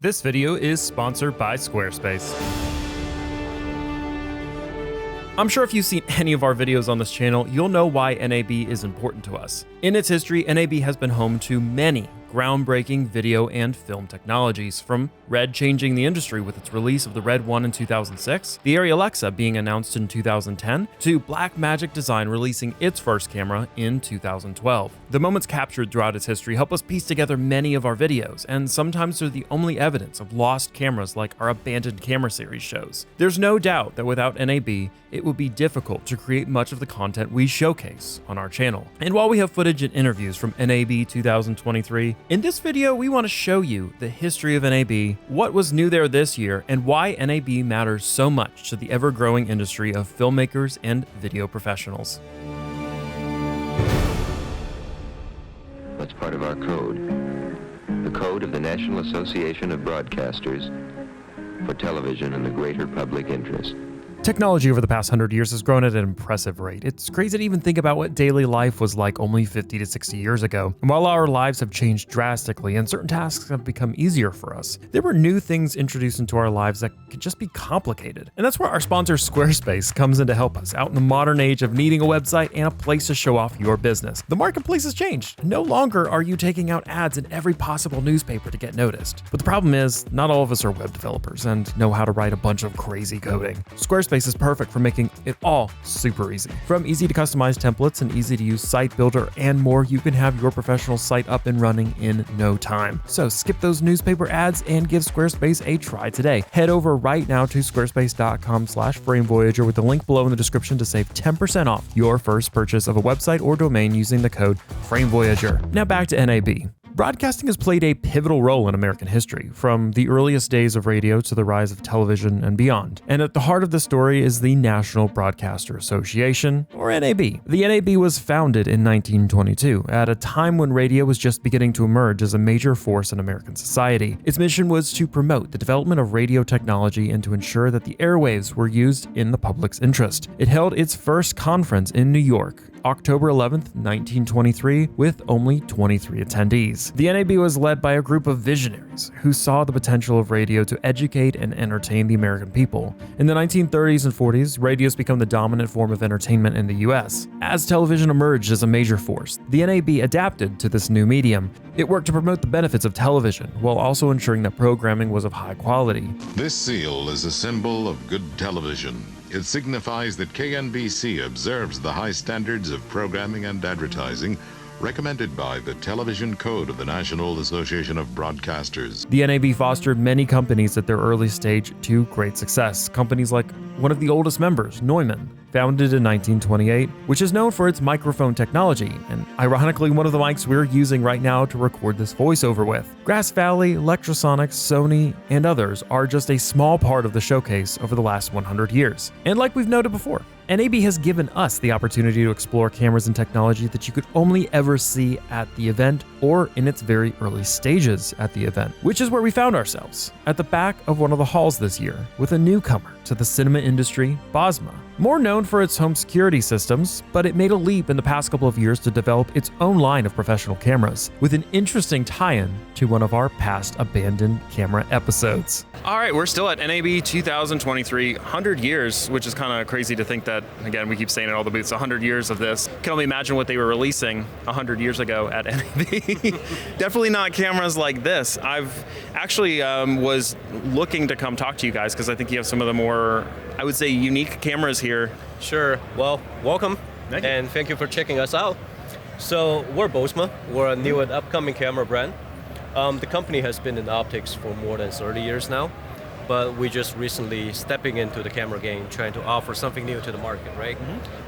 This video is sponsored by Squarespace. I'm sure if you've seen any of our videos on this channel, you'll know why NAB is important to us. In its history, NAB has been home to many groundbreaking video and film technologies, from Red changing the industry with its release of the Red 1 in 2006, the Arri Alexa being announced in 2010, to Blackmagic Design releasing its first camera in 2012. The moments captured throughout its history help us piece together many of our videos, and sometimes they're the only evidence of lost cameras like our Abandoned Camera series shows. There's no doubt that without NAB, it would be difficult to create much of the content we showcase on our channel. And while we have footage and interviews from NAB 2023, in this video we want to show you the history of NAB, what was new there this year, and why NAB matters so much to the ever-growing industry of filmmakers and video professionals. That's part of our code. The code of the National Association of Broadcasters for television and the greater public interest. Technology over the past 100 years has grown at an impressive rate. It's crazy to even think about what daily life was like only 50 to 60 years ago. And while our lives have changed drastically and certain tasks have become easier for us, there were new things introduced into our lives that could just be complicated. And that's where our sponsor Squarespace comes in to help us out in the modern age of needing a website and a place to show off your business. The marketplace has changed. No longer are you taking out ads in every possible newspaper to get noticed. But the problem is, not all of us are web developers and know how to write a bunch of crazy coding. Squarespace is perfect for making it all super easy. From easy to customize templates and easy to use site builder and more, you can have your professional site up and running in no time. So skip those newspaper ads and give Squarespace a try today. Head over right now to squarespace.com/FrameVoyager with the link below in the description to save 10% off your first purchase of a website or domain using the code FrameVoyager. Now back to NAB. Broadcasting has played a pivotal role in American history, from the earliest days of radio to the rise of television and beyond. And at the heart of the story is the National Broadcaster Association, or NAB. The NAB was founded in 1922, at a time when radio was just beginning to emerge as a major force in American society. Its mission was to promote the development of radio technology and to ensure that the airwaves were used in the public's interest. It held its first conference in New York, October 11th, 1923, with only 23 attendees. The NAB was led by a group of visionaries who saw the potential of radio to educate and entertain the American people. In the 1930s and 40s, radios became the dominant form of entertainment in the US. As television emerged as a major force, the NAB adapted to this new medium. It worked to promote the benefits of television, while also ensuring that programming was of high quality. This seal is a symbol of good television. It signifies that KNBC observes the high standards of programming and advertising recommended by the Television Code of the National Association of Broadcasters. The NAB fostered many companies at their early stage to great success. Companies like one of the oldest members, Neumann, founded in 1928, which is known for its microphone technology, and ironically one of the mics we're using right now to record this voiceover with. Grass Valley, Electrosonics, Sony, and others are just a small part of the showcase over the last 100 years. And like we've noted before, NAB has given us the opportunity to explore cameras and technology that you could only ever see at the event or in its very early stages at the event, which is where we found ourselves, at the back of one of the halls this year, with a newcomer to the cinema industry, Bosma. More known for its home security systems, but it made a leap in the past couple of years to develop its own line of professional cameras, with an interesting tie-in to one of our past Abandoned Camera episodes. All right, we're still at NAB 2023, 100 years, which is kind of crazy to think that, again, we keep saying it all the booths, 100 years of this. Can only imagine what they were releasing 100 years ago at NAB. Definitely not cameras like this. I've actually was looking to come talk to you guys because I think you have some of the more, I would say, unique cameras here. Sure. Well, welcome, and thank you for checking us out. So we're Bosma. We're a new and upcoming camera brand. The company has been in optics for more than 30 years now, but we just recently stepping into the camera game, trying to offer something new to the market, right?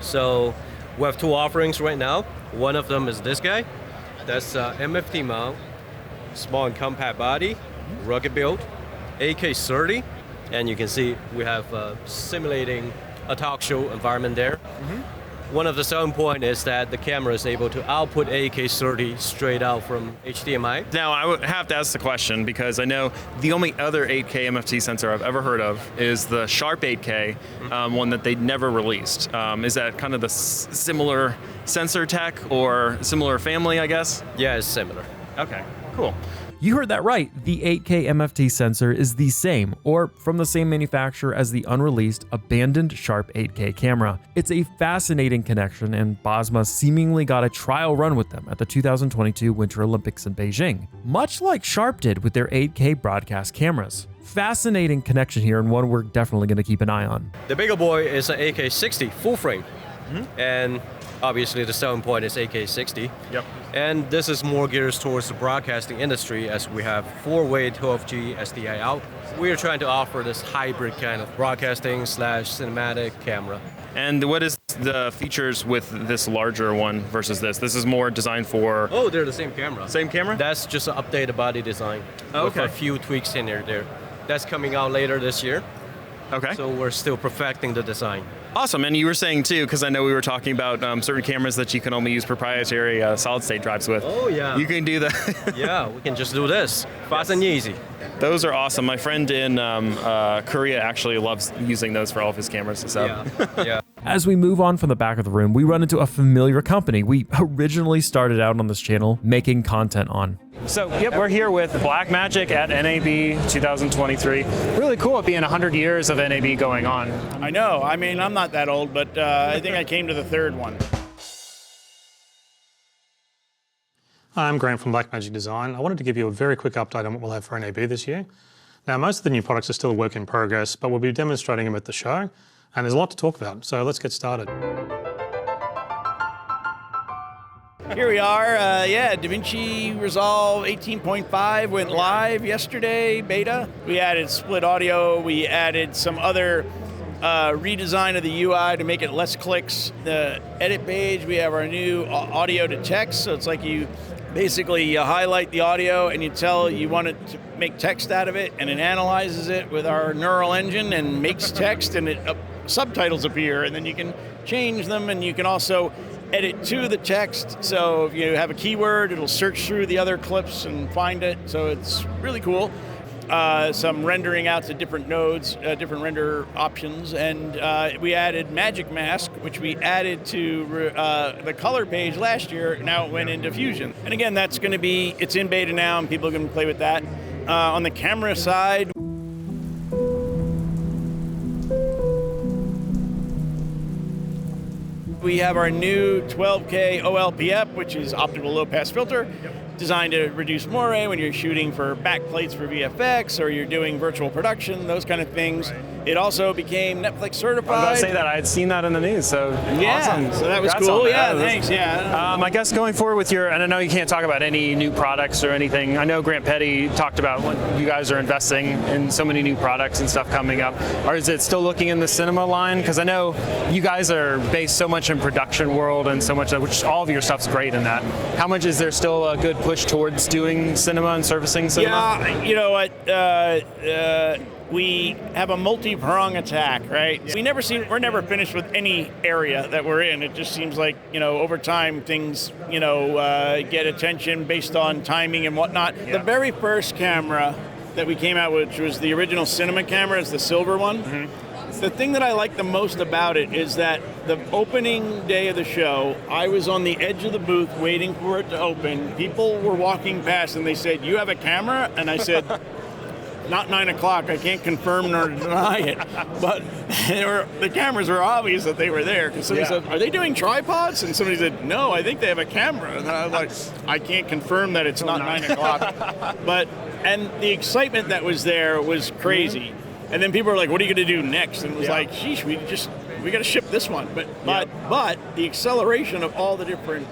So we have two offerings right now. One of them is this guy. That's MFT mount, small and compact body, rugged build, AK-30, and you can see we have simulating a talk show environment there. One of the selling points is that the camera is able to output AK-30 straight out from HDMI. Now, I would have to ask the question because I know the only other 8K MFT sensor I've ever heard of is the Sharp 8K, one that they never released. Is that kind of the similar sensor tech or similar family, I guess? Yeah, it's similar. Okay, cool. You heard that right, the 8K MFT sensor is the same, or from the same manufacturer as the unreleased, abandoned Sharp 8K camera. It's a fascinating connection, and Bosma seemingly got a trial run with them at the 2022 Winter Olympics in Beijing, much like Sharp did with their 8K broadcast cameras. Fascinating connection here, and one we're definitely going to keep an eye on. The bigger boy is an AK60 full frame, and obviously the selling point is AK60. Yep. And this is more geared towards the broadcasting industry, as we have 4-way 12G SDI out. We are trying to offer this hybrid kind of broadcasting / cinematic camera. And what is the features with this larger one versus this? This is more designed for... Oh, they're the same camera. Same camera? That's just an updated body design. Okay. With a few tweaks in there. That's coming out later this year. Okay. So we're still perfecting the design. Awesome. And you were saying too, because I know we were talking about certain cameras that you can only use proprietary solid state drives with. Oh yeah. You can do that. Yeah, we can just do this. Fast and easy. Those are awesome. My friend in Korea actually loves using those for all of his cameras. So. Yeah. As we move on from the back of the room, we run into a familiar company we originally started out on this channel making content on. So, yep, we're here with Blackmagic at NAB 2023. Really cool it being 100 years of NAB going on. I know. I mean, I'm not that old, but I think I came to the third one. Hi, I'm Grant from Blackmagic Design. I wanted to give you a very quick update on what we'll have for NAB this year. Now, most of the new products are still a work in progress, but we'll be demonstrating them at the show, and there's a lot to talk about, so let's get started. Here we are, DaVinci Resolve 18.5 went live yesterday, beta. We added split audio, we added some other redesign of the UI to make it less clicks. The edit page, we have our new audio to text, so it's like you basically highlight the audio and you tell you want it to make text out of it, and it analyzes it with our neural engine and makes text, and subtitles appear, and then you can change them, and you can also edit to the text. So if you have a keyword, it'll search through the other clips and find it. So it's really cool. Some rendering out to different nodes, different render options, and we added Magic Mask, which we added to the color page last year. Now it went into Fusion. And again, that's going to be, it's in beta now, and people can play with that. On the camera side, we have our new 12K OLPF, which is optical low-pass filter, designed to reduce moire when you're shooting for backplates for VFX or you're doing virtual production, those kind of things. Right. It also became Netflix certified. I was going to say that. I had seen that in the news, so yeah, awesome. So that was Congrats cool. on Yeah, that. Thanks. Yeah. I guess going forward with your, and I know you can't talk about any new products or anything. I know Grant Petty talked about when you guys are investing in so many new products and stuff coming up. Or is it still looking in the cinema line? Because I know you guys are based so much in production world and so much, which all of your stuff's great in that. How much is there still a good push towards doing cinema and servicing cinema? Yeah, you know what? We have a multi-prong attack, right? Yeah. We're never finished with any area that we're in. It just seems like, over time things, get attention based on timing and whatnot. Yeah. The very first camera that we came out with, which was the original cinema camera, is the silver one. Mm-hmm. The thing that I like the most about it is that the opening day of the show, I was on the edge of the booth waiting for it to open. People were walking past and they said, "You have a camera?" And I said, "Not 9 o'clock, I can't confirm nor deny it." But the cameras were obvious that they were there, because somebody said, "Are they doing tripods?" And somebody said, "No, I think they have a camera." And I was like, I can't confirm that it's not 9 o'clock. And the excitement that was there was crazy. Mm-hmm. And then people were like, "What are you going to do next?" And it was like, sheesh, we got to ship this one. But the acceleration of all the different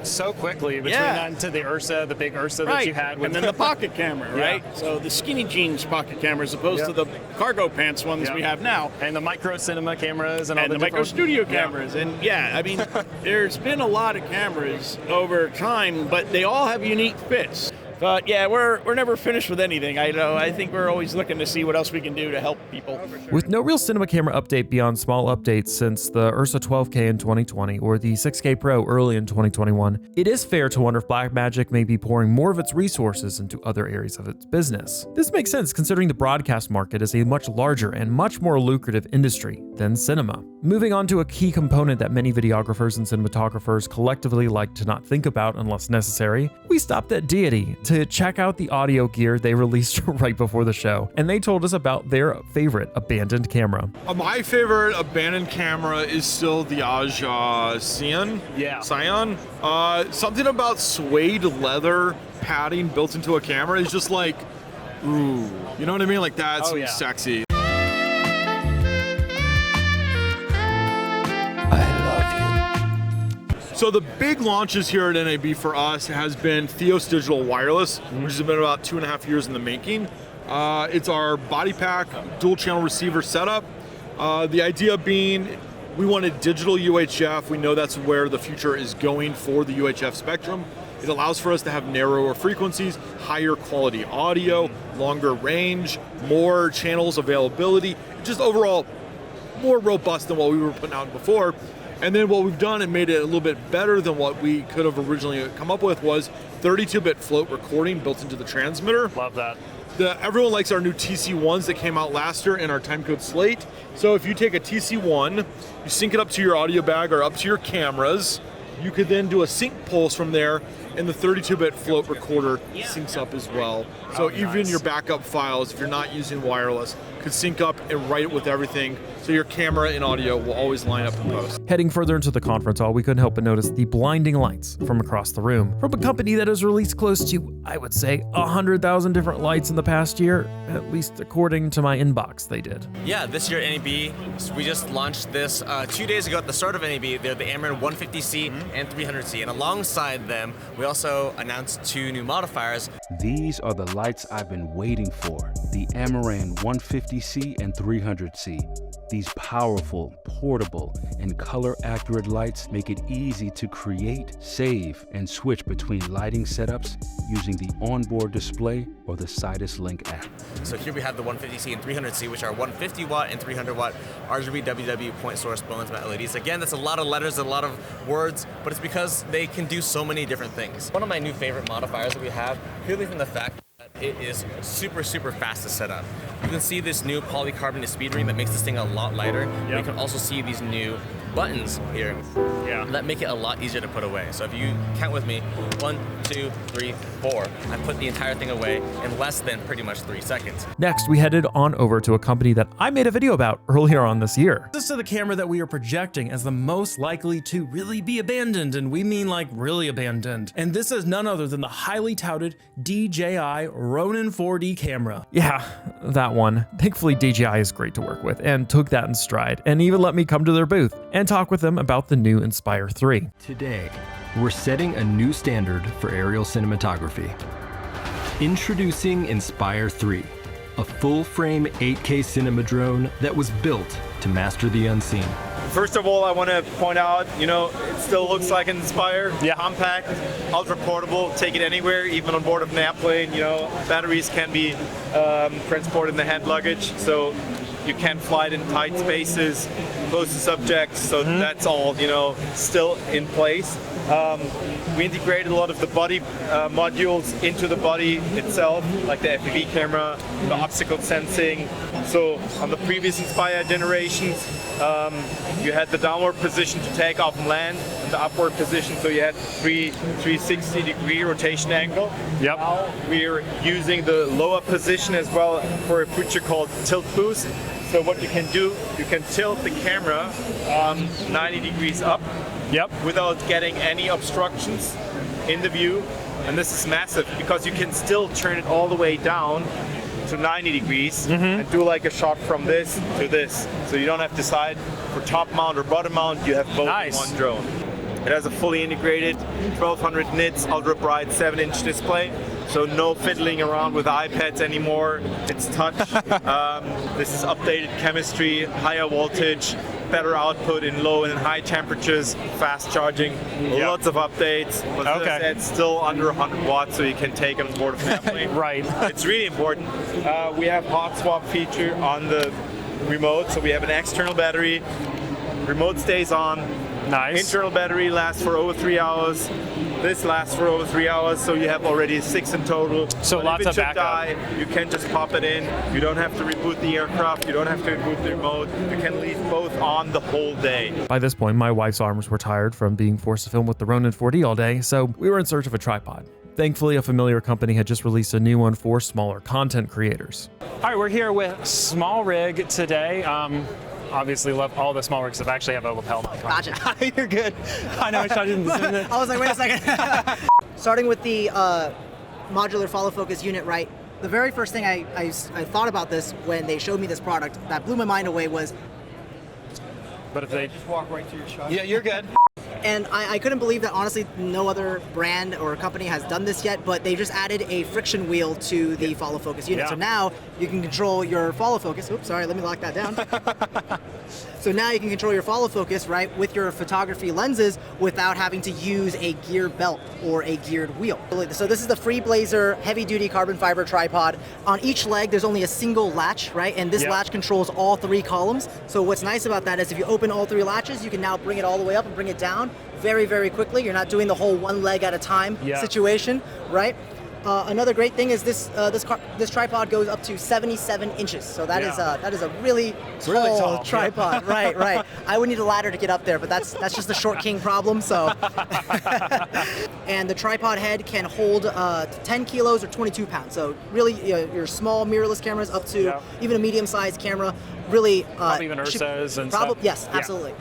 so quickly between that and to the Ursa, the big Ursa that you had. And then the pocket camera, right? So the skinny jeans pocket camera as opposed to the cargo pants ones we have now. And the micro cinema cameras and all the micro studio cameras. And I mean, there's been a lot of cameras over time, but they all have unique fits. But we're never finished with anything. I think we're always looking to see what else we can do to help people. With no real cinema camera update beyond small updates since the Ursa 12K in 2020 or the 6K Pro early in 2021, it is fair to wonder if Blackmagic may be pouring more of its resources into other areas of its business. This makes sense considering the broadcast market is a much larger and much more lucrative industry than cinema. Moving on to a key component that many videographers and cinematographers collectively like to not think about unless necessary, we stopped at DEITY to check out the audio gear they released right before the show, and they told us about their favorite abandoned camera. My favorite abandoned camera is still the Aja Scion. Yeah. Scion. Something about suede leather padding built into a camera is just like, ooh, you know what I mean? Like that's sexy. So the big launches here at NAB for us has been Theos Digital Wireless, which has been about 2.5 years in the making. It's our body pack, dual channel receiver setup. The idea being we wanted digital UHF. We know that's where the future is going for the UHF spectrum. It allows for us to have narrower frequencies, higher quality audio, longer range, more channels availability, just overall more robust than what we were putting out before. And then what we've done and made it a little bit better than what we could have originally come up with was 32-bit float recording built into the transmitter. Love that. Everyone likes our new TC1s that came out last year in our timecode slate. So if you take a TC1, you sync it up to your audio bag or up to your cameras, you could then do a sync pulse from there, and the 32-bit float recorder syncs up as well. So even your backup files, if you're not using wireless, could sync up and write it with everything, so your camera and audio will always line up in post. Heading further into the conference hall, we couldn't help but notice the blinding lights from across the room. From a company that has released close to, I would say, 100,000 different lights in the past year, at least according to my inbox, they did. Yeah, this year at NAB, we just launched this 2 days ago at the start of NAB. They're the Amaran 150C and 300C, and alongside them, we also announced 2 new modifiers. These are the lights I've been waiting for, the Amaran 150C and 300C. These powerful, portable, and color-accurate lights make it easy to create, save, and switch between lighting setups using the onboard display or the Sidus Link app. So here we have the 150C and 300C, which are 150 watt and 300 watt RGB WW point source bonus matte LEDs. Again, that's a lot of letters, a lot of words, but it's because they can do so many different things. One of my new favorite modifiers that we have, purely from the fact that it is super, super fast to set up. You can see this new polycarbonate speed ring that makes this thing a lot lighter. Yep. You can also see these new buttons here that make it a lot easier to put away. So if you count with me, 1, 2, 3, 4, I put the entire thing away in less than pretty much 3 seconds. Next, we headed on over to a company that I made a video about earlier on this year. This is the camera that we are projecting as the most likely to really be abandoned, and we mean like really abandoned. And this is none other than the highly touted DJI Ronin 4D camera. Yeah, that one. Thankfully, DJI is great to work with and took that in stride and even let me come to their booth and talk with them about the new Inspire 3. Today, we're setting a new standard for aerial cinematography. Introducing Inspire 3, a full-frame 8K cinema drone that was built to master the unseen. First of all, I want to point out, it still looks like an Inspire. Compact, ultra portable, take it anywhere, even on board of an airplane. Batteries can be transported in the hand luggage, so you can fly it in tight spaces, close to subjects, so that's all, still in place. We integrated a lot of the body modules into the body itself, like the FPV camera, the obstacle sensing. So on the previous Inspire generations, you had the downward position to take off and land, and the upward position, so you had 360-degree rotation angle. Yep. Now we're using the lower position as well for a feature called Tilt Boost. So what you can do, you can tilt the camera 90 degrees up without getting any obstructions in the view. And this is massive because you can still turn it all the way down to 90 degrees and do like a shot from this to this. So you don't have to decide for top mount or bottom mount, you have both in one drone. It has a fully integrated 1200 nits ultra bright 7-inch display. So no fiddling around with iPads anymore. It's touch. This is updated chemistry, higher voltage, better output in low and high temperatures, fast charging, lots of updates. But as I said, still under 100 watts, so you can take it on board of an airplane. Right. It's really important. We have hot swap feature on the remote, so we have an external battery. Remote stays on. Nice. Internal battery lasts for over 3 hours. This lasts for over 3 hours, so you have already 6 in total. So but lots if it of should backup. die, you can just pop it in. You don't have to reboot the aircraft. You don't have to reboot the remote. You can leave both on the whole day. By this point, my wife's arms were tired from being forced to film with the Ronin 4D all day, so we were in search of a tripod. Thankfully, a familiar company had just released a new one for smaller content creators. All right, we're here with Smallrig today. Obviously love all the Smallrigs that actually have a lapel mic on. Gotcha. You're good. I know I shot you in the zoom. I was like, wait a second. Starting with the modular follow focus unit, right? The very first thing I thought about this when they showed me this product that blew my mind away was, but if they just walk right to your shot. Yeah, you're good. and I couldn't believe that honestly no other brand or company has done this yet, but they just added a friction wheel to the follow focus unit. Yeah. So now you can control your follow focus. Oops, sorry, let me lock that down. So now you can control your follow focus, right, with your photography lenses without having to use a gear belt or a geared wheel. So this is the Freeblazer heavy-duty carbon fiber tripod. On each leg, there's only a single latch, right, and this latch controls all 3 columns. So what's nice about that is if you open all 3 latches, you can now bring it all the way up and bring it down very, very quickly. You're not doing the whole one leg at a time situation, right? Another great thing is this tripod goes up to 77 inches, so that is a really tall tripod. Right. I would need a ladder to get up there, but that's just the short king problem. So, and the tripod head can hold 10 kilos or 22 pounds. So really, your small mirrorless cameras up to even a medium-sized camera. Really, probably even Ursa's and stuff. Yes, absolutely.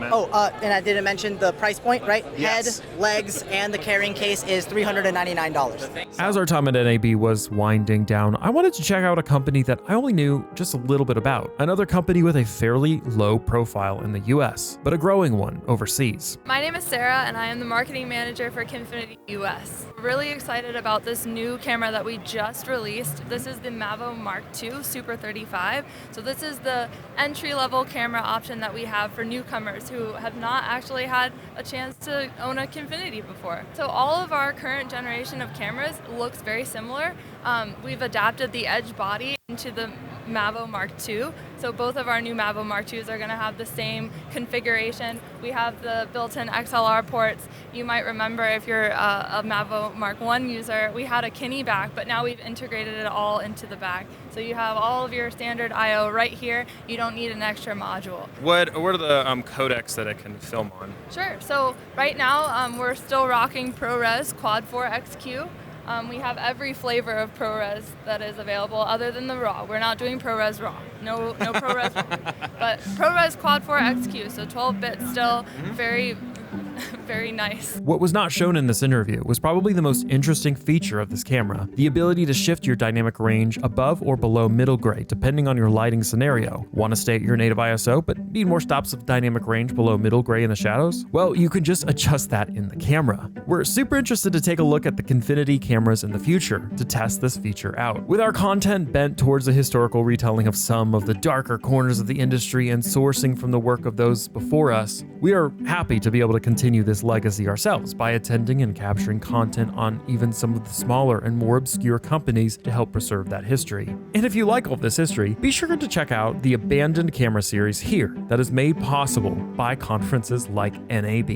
Man. Oh, and I didn't mention the price point, right? Yes. Head, legs, and the carrying case is $399. As our time at NAB was winding down, I wanted to check out a company that I only knew just a little bit about. Another company with a fairly low profile in the US, but a growing one overseas. My name is Sarah, and I am the marketing manager for Kinefinity US. Really excited about this new camera that we just released. This is the Mavo Mark II Super 35. So this is the entry-level camera option that we have for newcomers who have not actually had a chance to own a Kinefinity before. So all of our current generation of cameras looks very similar. We've adapted the edge body into the Mavo Mark II. So both of our new Mavo Mark IIs are going to have the same configuration. We have the built-in XLR ports. You might remember if you're a Mavo Mark I user, we had a Kine back, but now we've integrated it all into the back. So you have all of your standard I/O right here. You don't need an extra module. What are the codecs that it can film on? Sure. So right now we're still rocking ProRes Quad 4 XQ. We have every flavor of ProRes that is available other than the RAW. We're not doing ProRes RAW. No ProRes RAW. But ProRes Quad 4 XQ, so 12-bit still, very nice. What was not shown in this interview was probably the most interesting feature of this camera, the ability to shift your dynamic range above or below middle gray depending on your lighting scenario. Want to stay at your native ISO but need more stops of dynamic range below middle gray in the shadows? Well, you can just adjust that in the camera. We're super interested to take a look at the Kinefinity cameras in the future to test this feature out. With our content bent towards the historical retelling of some of the darker corners of the industry and sourcing from the work of those before us, we are happy to be able to continue this legacy ourselves by attending and capturing content on even some of the smaller and more obscure companies to help preserve that history. And if you like all of this history, be sure to check out the Abandoned Camera series here that is made possible by conferences like NAB.